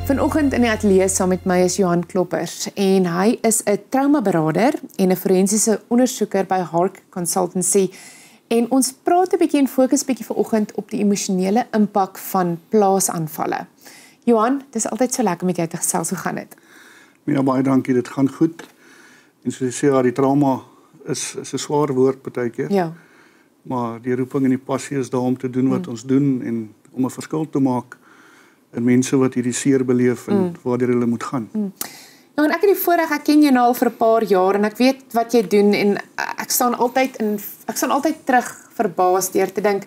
Vanoggend in die ateljee saam met my is Johan Kloppers en hy is 'n traumaberader en 'n forensiese ondersoeker by Hark Consultancy. En ons praat 'n bietjie en fokus bietjie vanoggend op die emosionele impak van plaasaanvalle. Johan, dit is altyd so lekker met jou te gesels. Hoe gaan dit? Ja, baie dankie, dit gaan goed. En soos jy sê, ja, die trauma is 'n swaar woord partykeer. Ja. Maar die roeping en die passie is daar om te doen wat ons doen en om 'n verskil te maak in mense wat hierdie seer beleef en waartoe hulle moet gaan. Nou, en ek het die voorreg, ek ken jou nou al vir 'n paar jaar en ek weet wat jy doen en ek staan altyd terug verbaas deur te dink,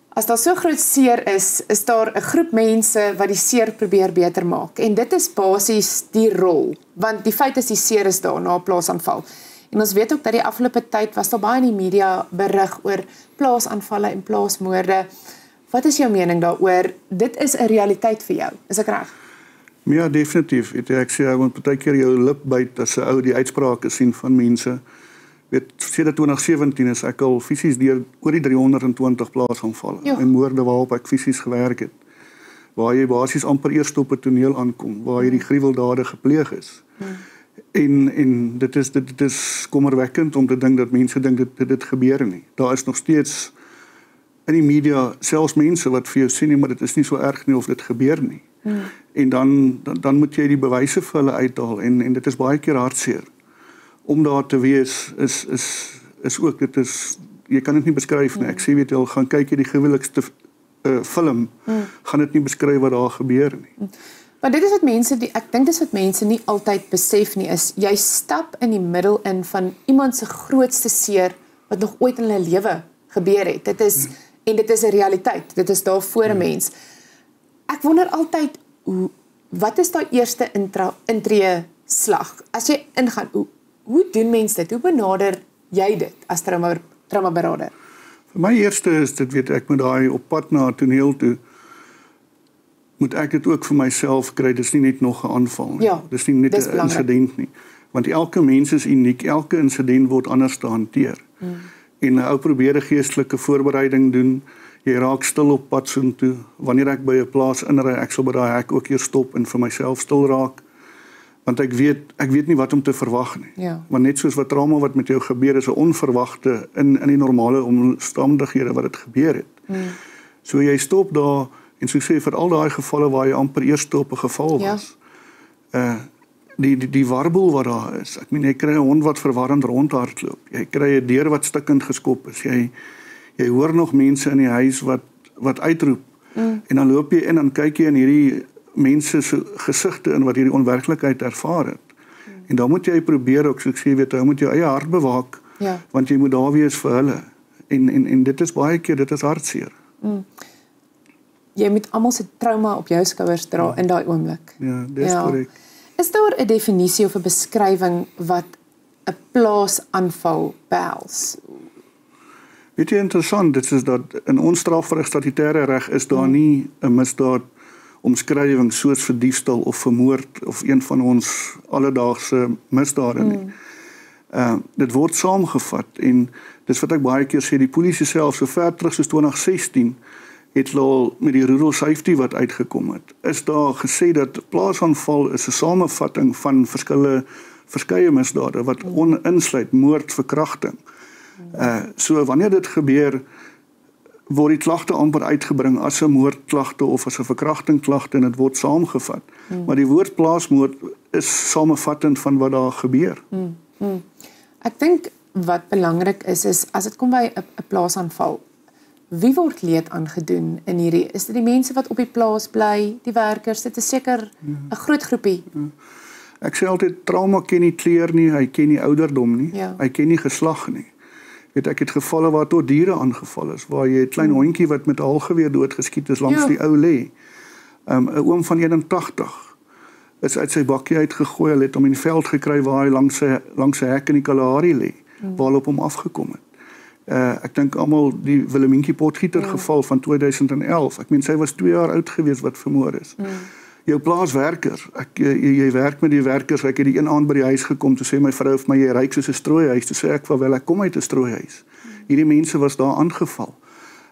as daar so groot seer is daar 'n groep mense wat die seer probeer beter maak. En dit is basies die rol, want die feit is die seer is daar na 'n plaasaanval. En ons weet ook dat die afgelope tyd was daar baie in die media berig oor plaasaanvalle en plaasmoorde. Wat is jou mening daaroor? Dit is 'n realiteit vir jou, is ek reg? Ja, definitief. Ek sê, want partykeer jou lip byt as 'n ou die uitsprake sien van mense. Sedert 2017 is ek al fisies deur oor die 320 plaasaanvalle en moorde waarop ek fisies gewerk het. Waar jy basies amper eers op 'n toneel aankom, waar hierdie gruweldade gepleeg is. En dit is kommerwekkend om te dink dat mense dink dit gebeur nie. Daar is nog steeds in die media selfs mense wat vir jou sê nie, maar dit is nie so erg nie of dit gebeur nie. En dan moet jy die bewyse vir hulle uithaal en dit is baie keer hartseer. Om daar te wees is ook, jy kan dit nie beskryf nie. Ek sê weet jy al, gaan kyk jy die gruwelikste film, gaan dit nie beskryf wat daar gebeur nie. Maar dit is wat mense, ek dink dit is wat mense nie altyd besef nie, is jy stap in die middel in van iemand se grootste seer wat nog ooit in hulle lewe gebeur het. Dit is en dit is 'n realiteit. Dit is daar voor 'n mens. Ek wonder altyd wat is daai eerste intree slag? As jy ingaan, hoe doen mense dit? Hoe benader jy dit as traumaberader? Vir my eerste is dit, weet ek, met daai op pad na toneel toe, moet ek dit ook vir myself kry. Dis nie net nog 'n aanval nie. Ja, dis nie net 'n insident nie. Want elke mens is uniek. Elke insident word anders te hanteer. En 'n ou probeer 'n geestelike voorbereiding doen. Jy raak stil op pad soontoe. Wanneer ek by 'n plaas inry, ek sal by daai hek ook eers stop en vir myself stil raak. Want ek weet nie wat om te verwag nie. Ja. Want net soos wat trauma wat met jou gebeur is 'n onverwagte in die normale omstandighede wat dit gebeur het. So jy stop daar en so sê vir al daai gevalle waar jy amper eers op 'n geval was. Die warboel wat daar is. Ek meen, jy kry 'n hond wat verwarrend rondhardloop. Jy kry 'n deur wat stikkend geskop is. Jy hoor nog mense in die huis wat uitroep. En dan loop jy in en kyk jy in hierdie mense se gesigte in wat hierdie onwerklikheid ervaar het. En dan moet jy probeer ook, so ek sê, weet jy moet jou eie hart bewaak, want jy moet daar wees vir hulle. En dit is baie keer, dit is hartseer. Jy moet almal se trauma op jou skouers dra in daai oomblik. Ja, dis korrek. Is daar 'n definisie of 'n beskrywing wat 'n plaasaanval behels? Weet jy, interessant, dit is dat in ons strafreg statutêre reg is daar nie 'n misdaad omskrywing soos vir diefstal of vermoord of een van ons alledaagse misdade nie. Dit word saamgevat en dis wat ek baie keer sê, die polisie self so ver terug soos 2016 het al met die Rural Safety wat uitgekom het, is daar gesê dat plaasaanval is 'n samevatting van verskeie misdade wat insluit moord, verkrachting. So wanneer dit gebeur, word die klagte amper uitgebring as 'n moordklagte of as 'n verkrachtingklagte en dit word saamgevat. Maar die woord plaasmoord is samevattend van wat daar gebeur. Ek dink wat belangrik is as dit kom by 'n plaasaanval, wie word leed aangedoen in hierdie? Is dit die mense wat op die plaas bly, die werkers? Dit is seker 'n groot groepie. Ek sê altyd, trauma ken nie kleur nie, hy ken nie ouderdom nie, hy ken nie geslag nie. Ek het gevalle waar tot diere aangeval is, waar jy 'n klein hondjie wat met 'n halgeweer doodgeskiet is langs die ou lê. 'n Oom van 81 is uit sy bakkie uitgegooi, hy het hom in die veld gekry waar hy langs sy hek in die Kalahari lê, waarop hom afgekom het. Ek dink almal die Willemientjie Potgieter geval van 2011. Ek meen sy was 2 jaar oud gewees wat vermoor is. Jou plaaswerker, jy werk met die werkers, ek het die een aand by die huis gekom, toe sê my vrou vir my, jy ryk soos 'n strooihuis, toe sê ek, wel ek kom uit 'n strooihuis. Hierdie mense was daar aangeval.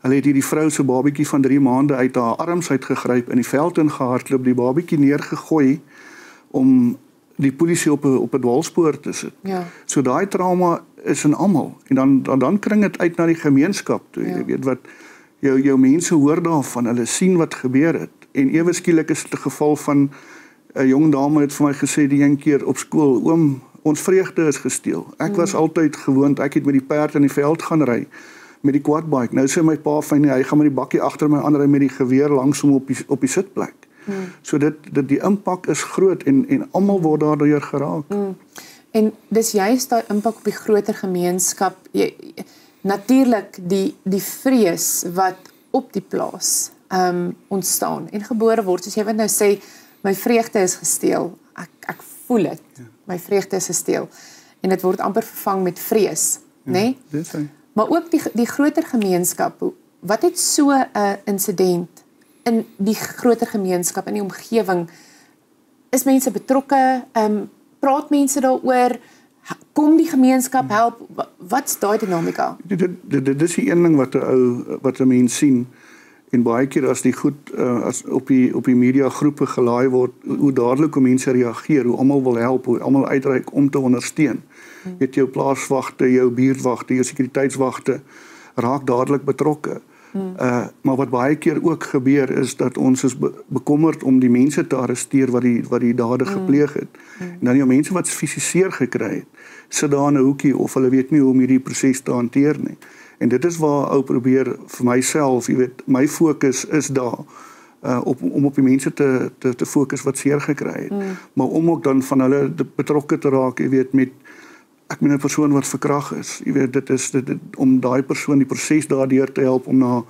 Hulle het hierdie vrou se babatjie van 3 maande uit haar arms uitgegryp, in die veld ingehardloop, die babatjie neergegooi om die polisie op 'n dwaalspoor te sit. Ja. So daai trauma is in almal en dan kring dit uit na die gemeenskap toe. Jy weet wat jou mense hoor daarvan, hulle sien wat gebeur het. En ewe skielik is dit 'n geval van 'n jong dame het vir my gesê die een keer op skool, oom, ons vreugde is gesteel. Ek was altyd gewoond, ek het met die perd in die veld gaan ry met die quadbike. Nou sê my pa van nee, hy gaan met die bakkie agter my aanry met die geweer langs hom op die sitplek. So dit die impak is groot en almal word daardeur geraak. En dis juist daai impak op die groter gemeenskap. Natuurlik die vrees wat op die plaas ontstaan en gebore word. Soos jy wat nou sê, my vreugde is gesteel. Ek voel dit. Ja. My vreugde is gesteel. En dit word amper vervang met vrees, ja, né? Dis hy. Maar ook die groter gemeenskap. Wat het so 'n insident in die groter gemeenskap, in die omgewing? Is mense betrokke? Praat mense daaroor? Kom die gemeenskap help? Wat's daai dinamika? Dit is die een ding wat 'n mens sien. En baie keer as die goed as op die media groepe gelaai word, hoe dadelik hoe mense reageer, hoe almal wil help, hoe almal uitreik om te ondersteun. Weet jou plaaswagte, jou buurtwagte, jou sekuriteitswagte raak dadelik betrokke. Maar wat baie keer ook gebeur is dat ons is bekommerd om die mense te arresteer wat die dade gepleeg het. En dan die mense wat fisies seer gekry het, sit daar in 'n hoekie of hulle weet nie hoe om hierdie proses te hanteer nie. En dit is waar ou probeer vir myself, jy weet, my fokus is daar om op die mense te fokus wat seer gekry het. Maar om ook dan van hulle betrokke te raak, jy weet, met ek meen 'n persoon wat verkrag is. Jy weet, dit is om daai persoon die proses daardeur te help om na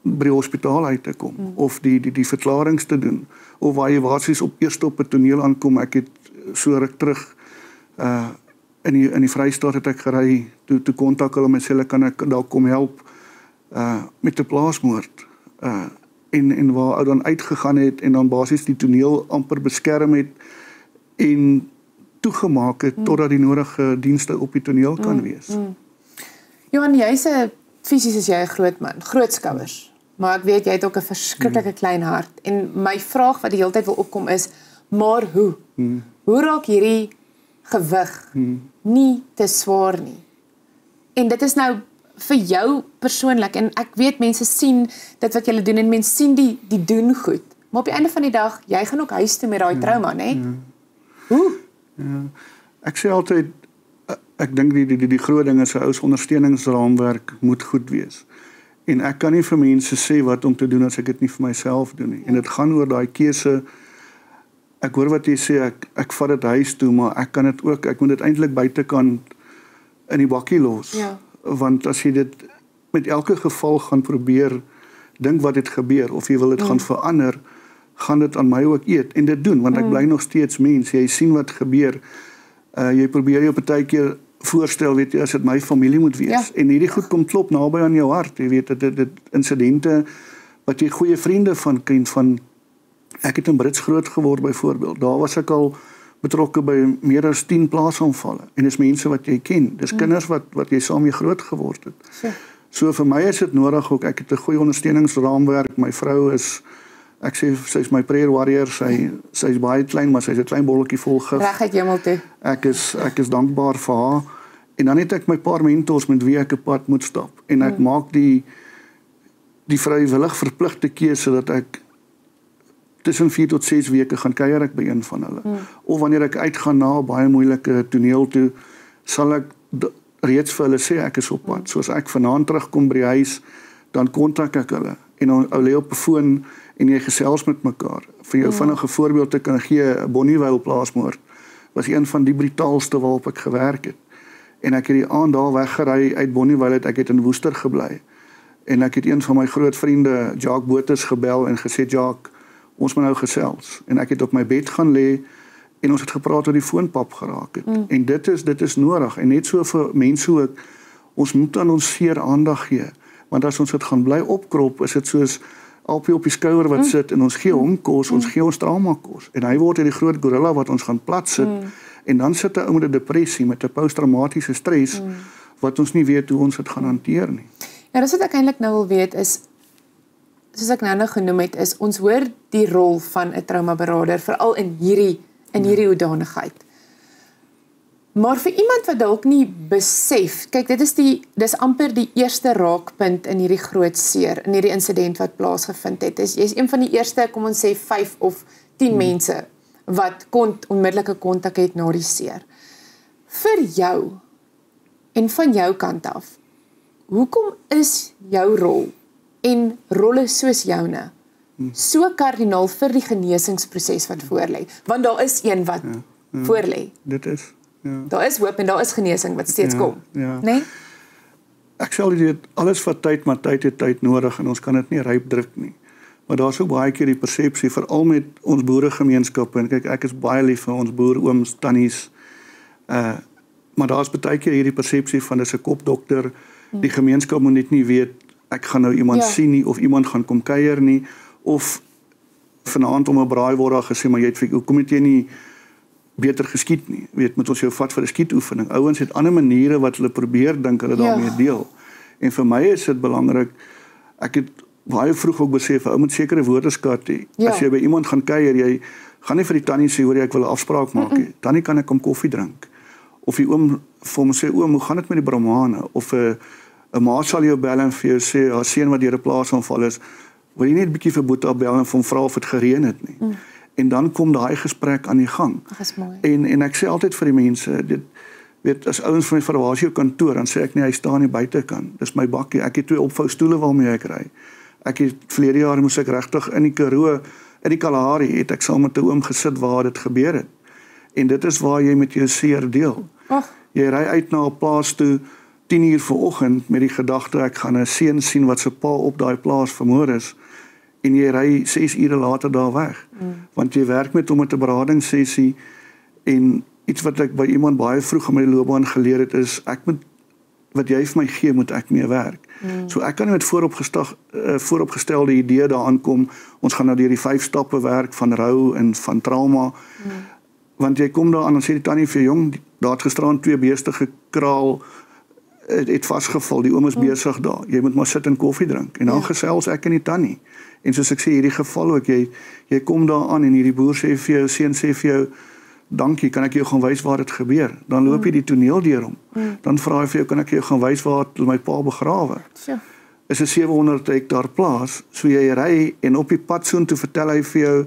by die hospitaal uit te kom of die verklaringe te doen of waar jy basies eers op 'n toneel aankom. Ek het so ruk terug in die Vrystaat het ek gery toe kontak hulle met hulle kan ek daar kom help met 'n plaasmoord en waar ou dan uitgegaan het en dan basies die toneel amper beskerm het en toegemaak het totdat die nodige dienste op die toneel kan wees. Johan, fisies is jy 'n groot man, groot skouers. Maar ek weet jy het ook 'n verskriklike klein hart en my vraag wat die hele tyd wil opkom is, maar hoe? Hoe raak hierdie gewig nie te swaar nie? En dit is nou vir jou persoonlik en ek weet mense sien dit wat jy doen en mense sien die doen goed. Maar op die einde van die dag, jy gaan ook huis toe met daai trauma, né? Hoe? Ja, ek sê altyd, ek dink die groot ding is 'n ou ondersteuningsraamwerk moet goed wees. En ek kan nie vir mense sê wat om te doen as ek dit nie vir myself doen nie. En dit gaan oor daai keuse. Ek hoor wat jy sê, ek vat dit huis toe, maar ek kan dit ook, ek moet dit eintlik buitekant in die bakkie los. Ja. Want as jy dit met elke geval gaan probeer dink wat het gebeur of jy wil dit gaan verander, gaan dit aan my ook eet en dit doen want ek bly nog steeds mens. Jy sien wat gebeur. Jy probeer jou partykeer voorstel, weet jy, as dit my familie moet wees. Ja. En hierdie goed kom klop naby aan jou hart. Jy weet dit insidente wat jy goeie vriende van ken van ek het in Brits groot geword byvoorbeeld. Daar was ek al betrokke by meer as 10 plaasaanvalle en dis mense wat jy ken. Dis kinders wat jy saam mee groot geword het. So vir my is dit nodig ook ek het 'n goeie ondersteuningsraamwerk. My vrou is ek sê sy's my prayer warrior. Sy's baie klein, maar sy's 'n klein bolletjie vol gif. Reguit hemel toe. Ek is dankbaar vir haar. En dan het ek my paar mentors met wie ek 'n pad moet stap en ek maak die vrywillig verpligte keuse dat ek tussen 4 tot 6 weke gaan kuier ek by een van hulle. Of wanneer ek uitgaan na 'n baie moeilike toneel toe, sal ek reeds vir hulle sê ek is op pad. Soos ek vanaand terugkom by die huis, dan kontak ek hulle en ou lê op 'n foon en jy gesels met mekaar. Vir jou vinnige voorbeeld te kan gee, Bonnievale plaasmoord was een van die brutaalste waarop ek gewerk het. En ek het die aand daar weggery uit Bonnievale, ek het in Woester gebly. En ek het een van my groot vriende, Jacques Botha, gebel en gesê, Jacques, ons moet nou gesels. En ek het op my bed gaan lê en ons het gepraat oor die foonpap geraak het. En dit is nodig. En net so vir mense ook, ons moet aan ons seer aandag gee. Want as ons dit gaan bly opkrop, is dit soos Alpie op die skouer wat sit en ons gee hom kos, ons gee ons trauma kos. En hy word hierdie groot gorilla wat ons gaan plat sit. En dan sit 'n ou met 'n depressie, met 'n posttraumatiese stres, wat ons nie weet hoe ons dit gaan hanteer nie. Ja, dis wat ek eintlik nou wil weet is, soos ek nou genoem het, is ons hoor die rol van 'n traumaberader, veral in hierdie hoedanigheid. Maar vir iemand wat dalk nie besef, kyk, dis amper die eerste raakpunt in hierdie groot seer, in hierdie insident wat plaasgevind het. Jy's een van die eerste, kom ons sê 5 of 10 mense wat onmiddellike kontak het na die seer. Vir jou en van jou kant af, hoekom is jou rol en rolle soos joune so kardinaal vir die genesingsproses wat voorlê? Want daar is een wat voorlê. Dit is. Ja. Daar is hoop en daar is genesing wat steeds kom. Ja. Nee? Ek sal dit alles vat tyd, maar tyd het tyd nodig en ons kan dit nie ryp druk nie. Maar daar's ook baie keer die persepsie, veral met ons boeregemeenskappe, en kyk, ek is baie lief vir ons boer, ooms, tannies, maar daar's baie keer hierdie persepsie van dis 'n kopdokter, die gemeenskap moet net nie weet, ek gaan nou iemand sien nie, of iemand gaan kom kuier nie, of vanaand om 'n braaivor daar gesê, maar hoekom het jy nie beter geskiet nie? Weet, moet ons jou vat vir 'n skietoefening? Ouens het ander maniere wat hulle probeer dink hulle daarmee deel. En vir my is dit belangrik, ek het baie vroeg ook besef, ou moet sekere woordeskat hê. As jy by iemand gaan kuier, jy gaan nie vir die tannie sê, hoor jy, ek wil 'n afspraak maak nie. Tannie, kan ek kom koffie drink? Of die oom vir hom sê, oom, hoe gaan dit met die bramane? Of 'n ma sal jou bel en vir jou sê, haar seun wat deur 'n plaasaanval is, wil jy net 'n bietjie vir Boeta bel en vir hom vra of dit gereën het nie. En dan kom daai gesprek aan die gang. Dis mooi. En ek sê altyd vir die mense, dit weet, as ouens van my vra, waar is jou kantoor? Dan sê ek nie, hy staan nie buitekant. Dis my bakkie. Ek het 2 opvoustoele waarmee ek ry. Ek het verlede jaar moes ek regtig in die Karoo, in die Kalahari, het ek saam met 'n oom gesit waar dit gebeur het. En dit is waar jy met jou seer deel. Jy ry uit na 'n plaas toe 10:00 vanoggend met die gedagte ek gaan 'n seun sien wat se pa op daai plaas vermoor is, en jy ry 6 ure later daar weg. Want jy werk met hom met 'n beradingssessie, en iets wat ek by iemand baie vroeg in my loopbaan geleer het is, wat jy vir my gee, moet ek mee werk. So ek kan nie met vooropgestelde idee daaraan kom, ons gaan nou deur die 5 stappe werk van rou en van trauma, want jy kom daar aan en sê die tannie vir jou, jong, daar het gisteraan 2 beeste gekraal, het vasgeval, die oom is besig daar, jy moet maar sit en koffie drink, en dan gesels ek en die tannie, en soos ek sê, hierdie geval ook, jy kom daar aan, en hierdie boer sê vir jou, seun sê vir jou, dankie, kan ek jou gaan wys waar dit gebeur? Dan loop jy die toneel deur hom. Dan vra hy vir jou, kan ek jou gaan wys waar my pa begrawe? Is 'n 700 hektaar plaas, so jy ry, en op die pad soontoe vertel hy vir jou,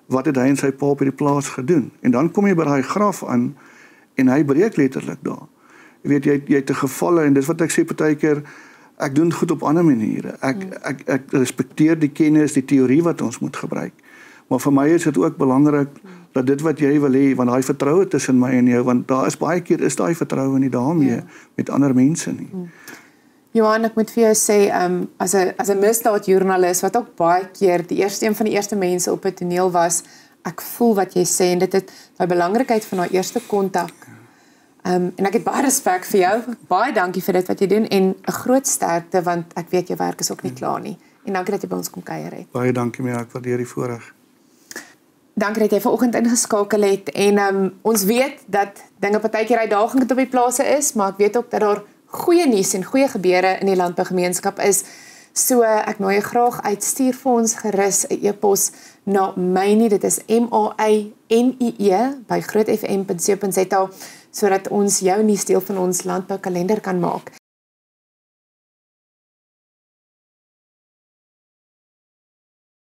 wat het hy en sy pa op hierdie plaas gedoen? En dan kom jy by daai graf aan, en hy breek letterlik daar. Jy weet, jy het 'n gevalle, en dis wat ek sê partykeer, ek doen goed op ander maniere. Ek respekteer die kennis, die teorie wat ons moet gebruik. Maar vir my is dit ook belangrik, dat dit wat jy wil hê, want daai vertroue tussen my en jou, want daar is baie keer, is daai vertroue nie daarmee, met ander mense nie. Johan, ek moet vir jou sê, as 'n misdaadjoernalis, wat ook baie keer een van die eerste mense op 'n toneel was, ek voel wat jy sê, en dit het die belangrikheid van daai eerste kontak. En ek het baie respek vir jou, baie dankie vir dit wat jy doen, en 'n groot sterkte, want ek weet jou werk is ook nie klaar nie. En dankie dat jy by ons kom kuier het. Baie dankie, ek waardeer die voorreg. Dankie dat jy vanoggend ingeskakel het, en ons weet dat dinge partykeer uitdagend op die plase is, maar ek weet ook dat daar goeie nuus en goeie gebeure in die landbougemeenskap is. So ek nooi jou graag uit, stuur vir ons gerus 'n e-pos na mynie, dit is MAINIE by grootfm.co.za, sodat ons jou nuus deel van ons landboukalender kan maak.